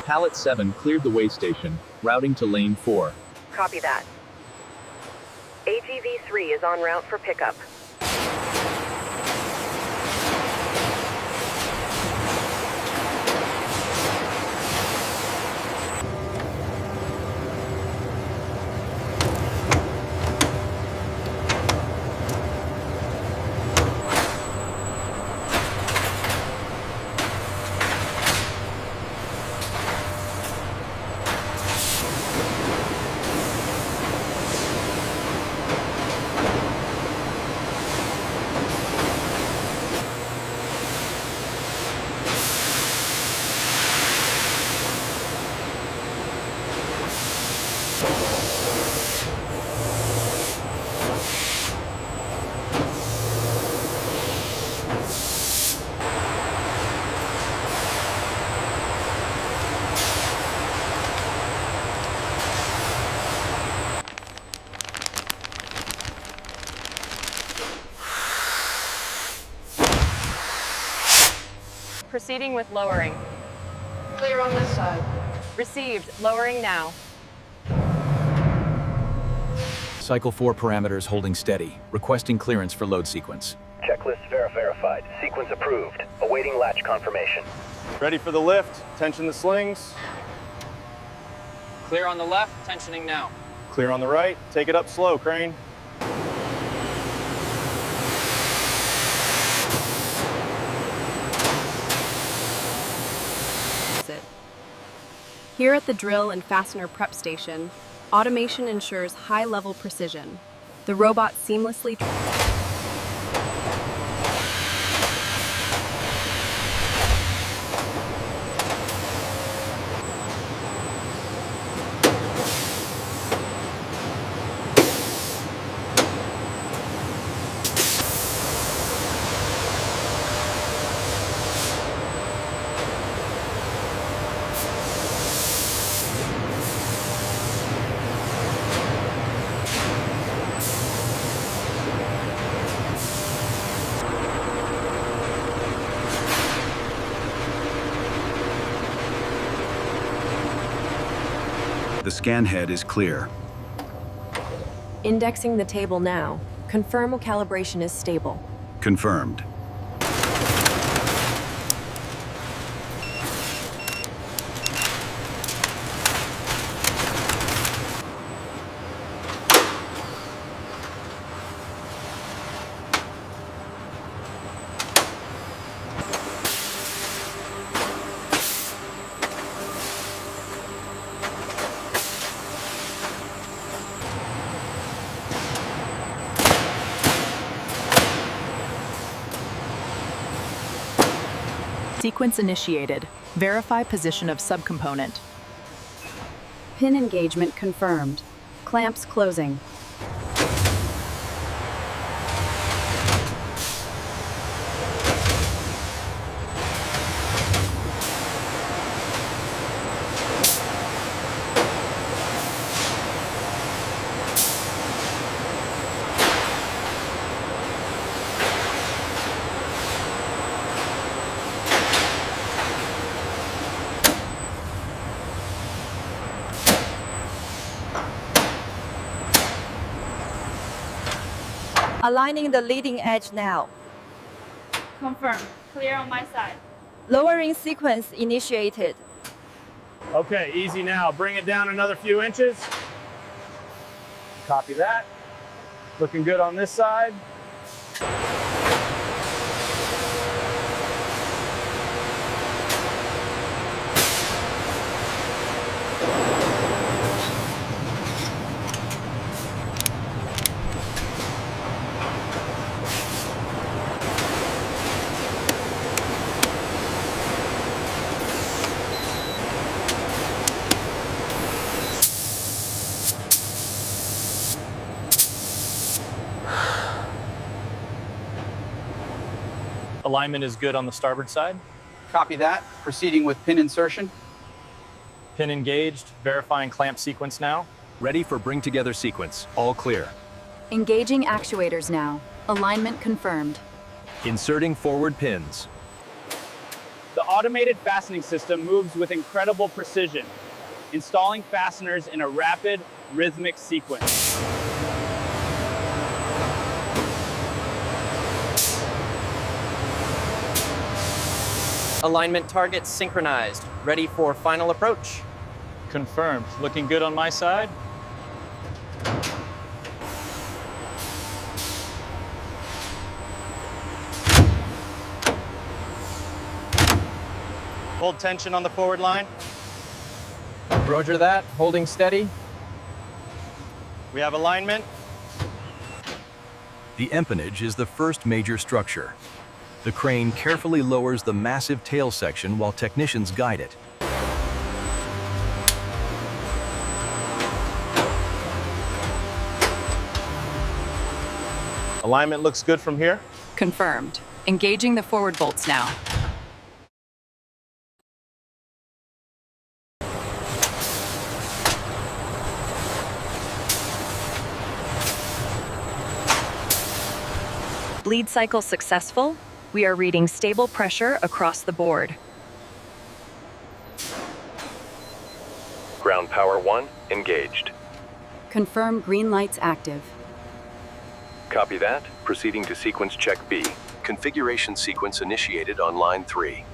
Pallet 7 cleared the way station, routing to lane 4. Copy that. AGV-3 is en route for pickup. Proceeding with lowering. Clear on this side. Received. Lowering now. Cycle 4 parameters holding steady. Requesting clearance for load sequence. Checklist verified. Sequence approved. Awaiting latch confirmation. Ready for the lift. Tension the slings. Clear on the left, tensioning now. Clear on the right. Take it up slow, crane. Here at the drill and fastener prep station, automation ensures high-level precision. The robot seamlessly The scan head is clear. Indexing the table now. Confirm calibration is stable. Confirmed. Sequence initiated. Verify position of subcomponent. Pin engagement confirmed. Clamps closing. Aligning the leading edge now. Confirm. Clear on my side. Lowering sequence initiated. Okay, easy now. Bring it down another few inches. Copy that. Looking good on this side. Alignment is good on the starboard side. Copy that. Proceeding with pin insertion. Pin engaged, verifying clamp sequence now. Ready for bring together sequence. All clear. Engaging actuators now. Alignment confirmed. Inserting forward pins. The automated fastening system moves with incredible precision, installing fasteners in a rapid, rhythmic sequence. Alignment targets synchronized, ready for final approach. Confirmed. Looking good on my side. Hold tension on the forward line. Roger that. Holding steady. We have alignment. The empennage is the first major structure. The crane carefully lowers the massive tail section while technicians guide it. Alignment looks good from here. Confirmed. Engaging the forward bolts now. Bleed cycle successful. We are reading stable pressure across the board. Ground power 1 engaged. Confirm green lights active. Copy that. Proceeding to sequence check B. Configuration sequence initiated on line 3.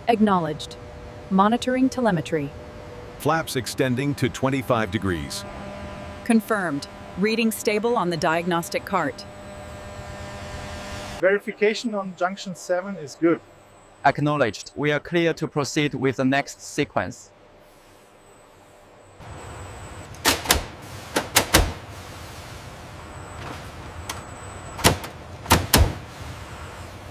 Acknowledged. Monitoring telemetry. Flaps extending to 25 degrees. Confirmed. Reading stable on the diagnostic cart. Verification on junction 7 is good. Acknowledged. We are clear to proceed with the next sequence.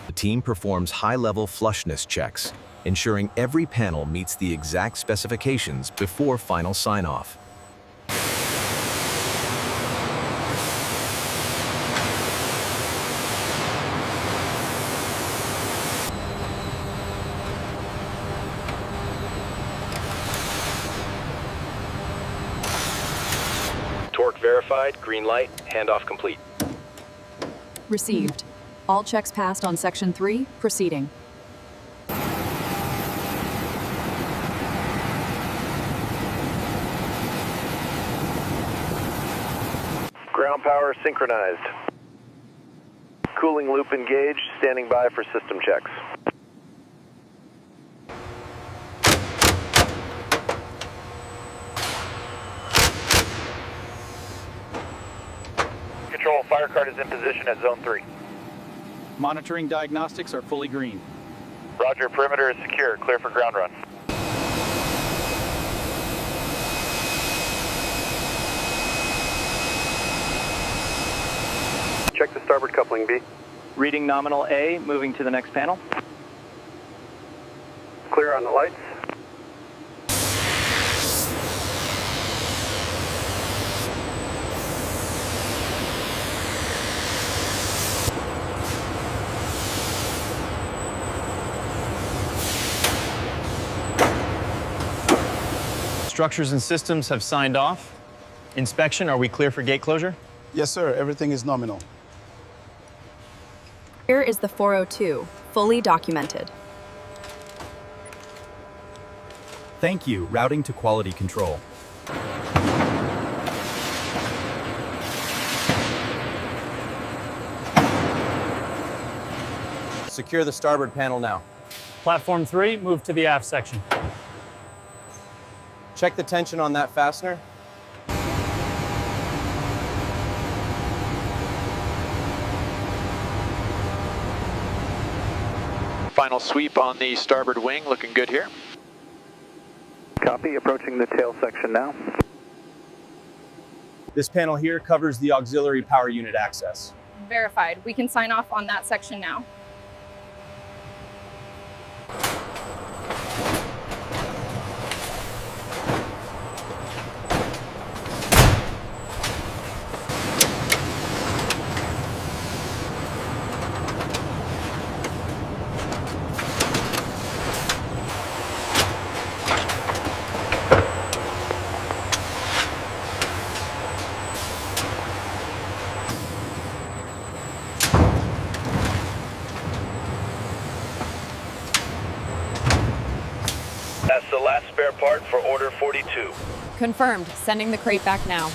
The team performs high-level flushness checks, ensuring every panel meets the exact specifications before final sign-off. Torque verified, green light, handoff complete. Received. All checks passed on section 3. Proceeding. Ground power synchronized. Cooling loop engaged, standing by for system checks. Control, fire cart is in position at zone 3. Monitoring diagnostics are fully green. Roger, perimeter is secure, clear for ground run. Check the starboard coupling, B. Reading nominal A, moving to the next panel. Clear on the lights. Structures and systems have signed off. Inspection, are we clear for gate closure? Yes, sir. Everything is nominal. Here is the 402, fully documented. Thank you, routing to quality control. Secure the starboard panel now. Platform 3, move to the aft section. Check the tension on that fastener. Final sweep on the starboard wing, looking good here. Copy, approaching the tail section now. This panel here covers the auxiliary power unit access. Verified. We can sign off on that section now. That's the last spare part for Order 42. Confirmed. Sending the crate back now.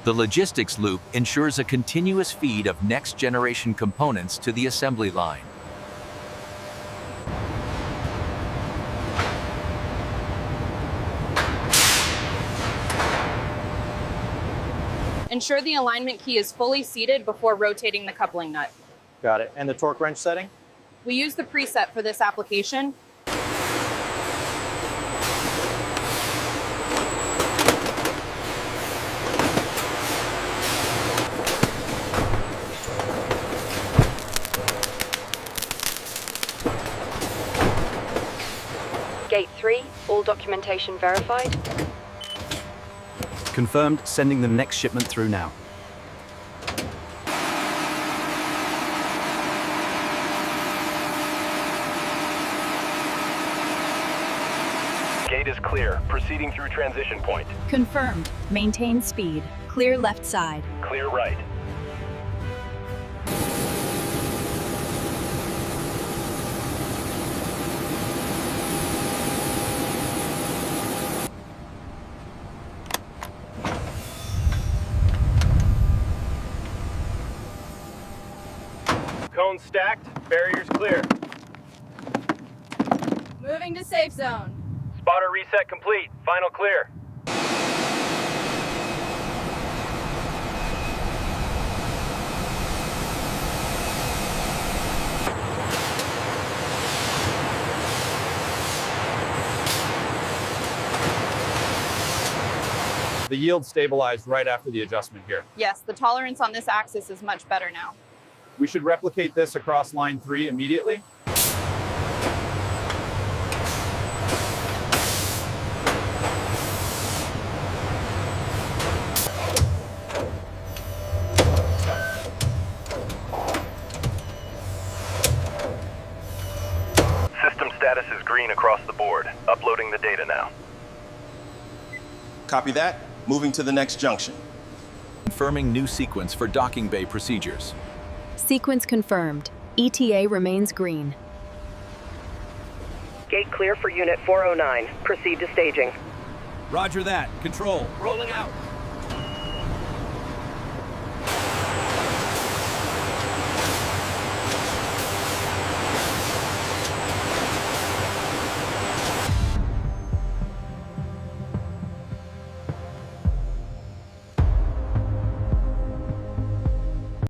The logistics loop ensures a continuous feed of next-generation components to the assembly line. Ensure the alignment key is fully seated before rotating the coupling nut. Got it. And the torque wrench setting? We use the preset for this application. Gate 3, all documentation verified. Confirmed, sending the next shipment through now. Gate is clear. Proceeding through transition point. Confirmed. Maintain speed. Clear left side. Clear right. Cones stacked, barriers clear. Moving to safe zone. Spotter reset complete. Final clear. The yield stabilized right after the adjustment here. Yes, the tolerance on this axis is much better now. We should replicate this across line 3 immediately. System status is green across the board. Uploading the data now. Copy that. Moving to the next junction. Confirming new sequence for docking bay procedures. Sequence confirmed. ETA remains green. Gate clear for Unit 409. Proceed to staging. Roger that. Control. Rolling out.